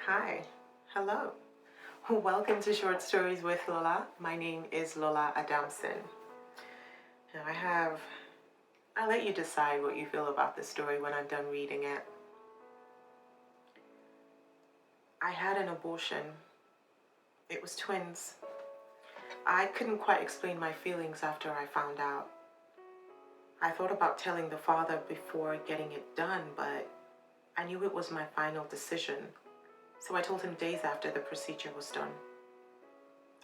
Hi, hello. Welcome to Short Stories with Lola. My name is Lola Adamson. Now I'll let you decide what you feel about the story when I'm done reading it. I had an abortion. It was twins. I couldn't quite explain my feelings after I found out. I thought about telling the father before getting it done, but I knew it was my final decision. So I told him days after the procedure was done.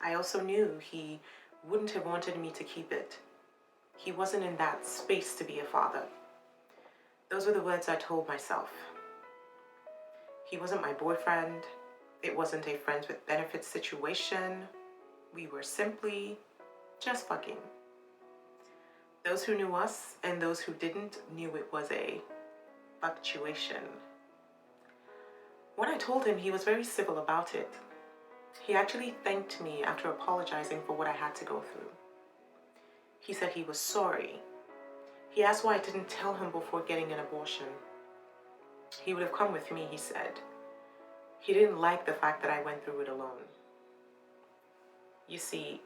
I also knew he wouldn't have wanted me to keep it. He wasn't in that space to be a father. Those were the words I told myself. He wasn't my boyfriend. It wasn't a friends with benefits situation. We were simply just fucking. Those who knew us and those who didn't knew it was a fluctuation. When I told him, he was very civil about it. He actually thanked me after apologizing for what I had to go through. He said he was sorry. He asked why I didn't tell him before getting an abortion. He would have come with me, he said. He didn't like the fact that I went through it alone. You see,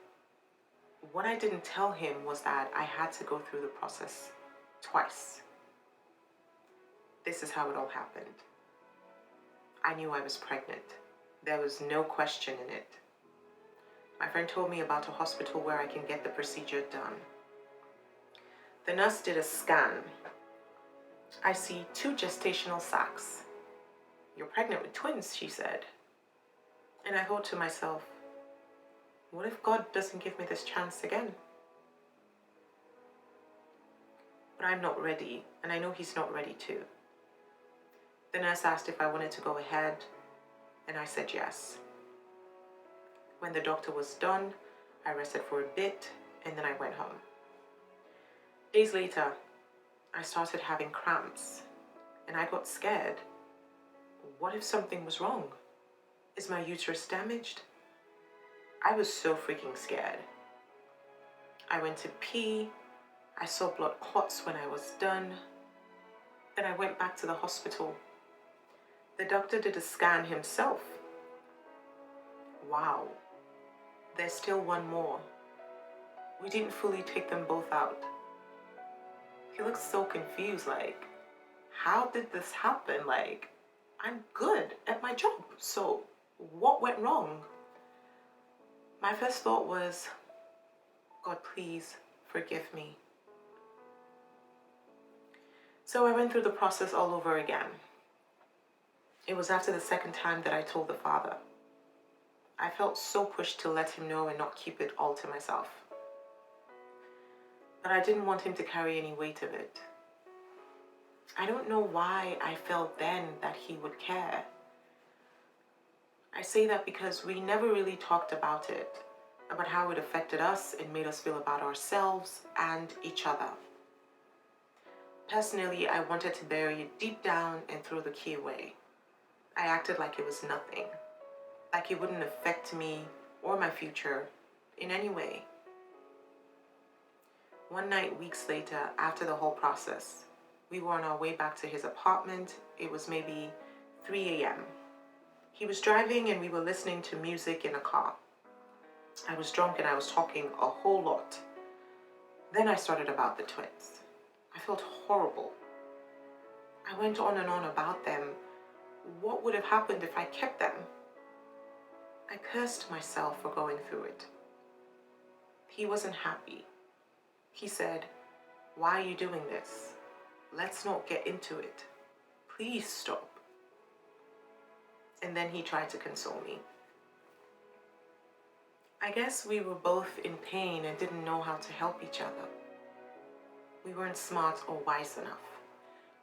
what I didn't tell him was that I had to go through the process twice. This is how it all happened. I knew I was pregnant. There was no question in it. My friend told me about a hospital where I can get the procedure done. The nurse did a scan. I see 2 gestational sacs. You're pregnant with twins, she said. And I thought to myself, what if God doesn't give me this chance again? But I'm not ready, and I know he's not ready too. The nurse asked if I wanted to go ahead, and I said yes. When the doctor was done, I rested for a bit, and then I went home. Days later, I started having cramps, and I got scared. What if something was wrong? Is my uterus damaged? I was so freaking scared. I went to pee. I saw blood clots when I was done. Then I went back to the hospital. The doctor did a scan himself. Wow, there's still one more. We didn't fully take them both out. He looked so confused, like, how did this happen? Like, I'm good at my job, so what went wrong? My first thought was, God, please forgive me. So I went through the process all over again. It was after the second time that I told the father. I felt so pushed to let him know and not keep it all to myself. But I didn't want him to carry any weight of it. I don't know why I felt then that he would care. I say that because we never really talked about it, about how it affected us and made us feel about ourselves and each other. Personally, I wanted to bury it deep down and throw the key away. I acted like it was nothing, like it wouldn't affect me or my future in any way. One night, weeks later, after the whole process, we were on our way back to his apartment. It was maybe 3 a.m. He was driving and we were listening to music in a car. I was drunk and I was talking a whole lot. Then I started about the twins. I felt horrible. I went on and on about them. What would have happened if I kept them? I cursed myself for going through it. He wasn't happy. He said, "Why are you doing this? Let's not get into it. Please stop." And then he tried to console me. I guess we were both in pain and didn't know how to help each other. We weren't smart or wise enough.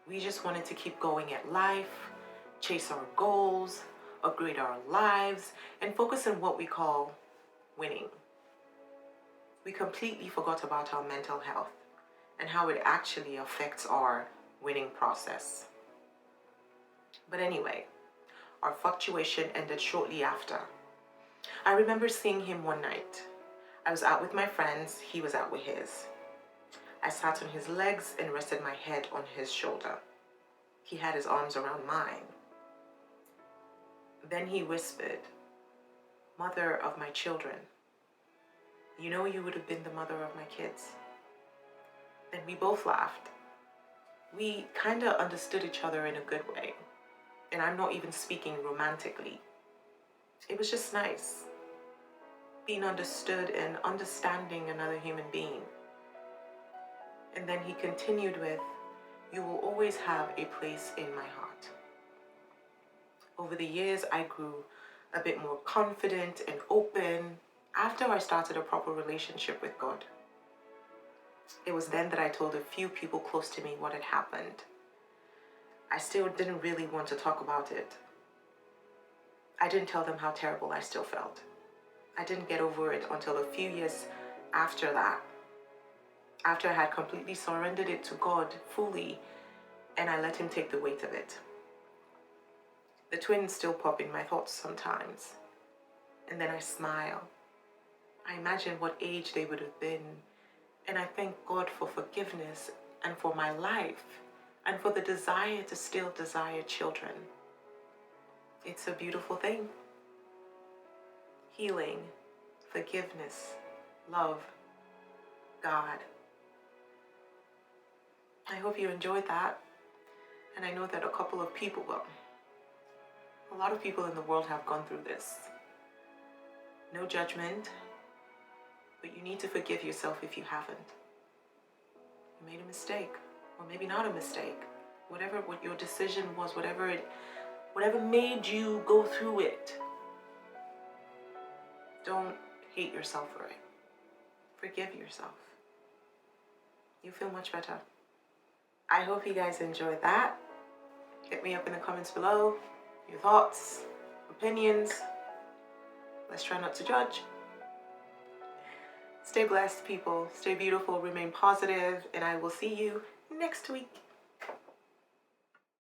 We just wanted to keep going at life, chase our goals, upgrade our lives, and focus on what we call winning. We completely forgot about our mental health and how it actually affects our winning process. But anyway, our fluctuation ended shortly after. I remember seeing him one night. I was out with my friends, he was out with his. I sat on his legs and rested my head on his shoulder. He had his arms around mine. Then he whispered, "Mother of my children, you know you would have been the mother of my kids." Then we both laughed. We kind of understood each other in a good way. And I'm not even speaking romantically. It was just nice being understood and understanding another human being. And then he continued with, "You will always have a place in my heart." Over the years, I grew a bit more confident and open after I started a proper relationship with God. It was then that I told a few people close to me what had happened. I still didn't really want to talk about it. I didn't tell them how terrible I still felt. I didn't get over it until a few years after that, after I had completely surrendered it to God fully and I let him take the weight of it. The twins still pop in my thoughts sometimes, and then I smile. I imagine what age they would have been, and I thank God for forgiveness and for my life and for the desire to still desire children. It's a beautiful thing. Healing, forgiveness, love, God. I hope you enjoyed that. And I know that a couple of people, well, a lot of people in the world have gone through this. No judgment, but you need to forgive yourself if you haven't. You made a mistake, or maybe not a mistake. Whatever what your decision was, whatever made you go through it, don't hate yourself for it. Forgive yourself. You feel much better. I hope you guys enjoyed that. Hit me up in the comments below. Your thoughts, opinions. Let's try not to judge. Stay blessed, people. Stay beautiful, remain positive, and I will see you next week.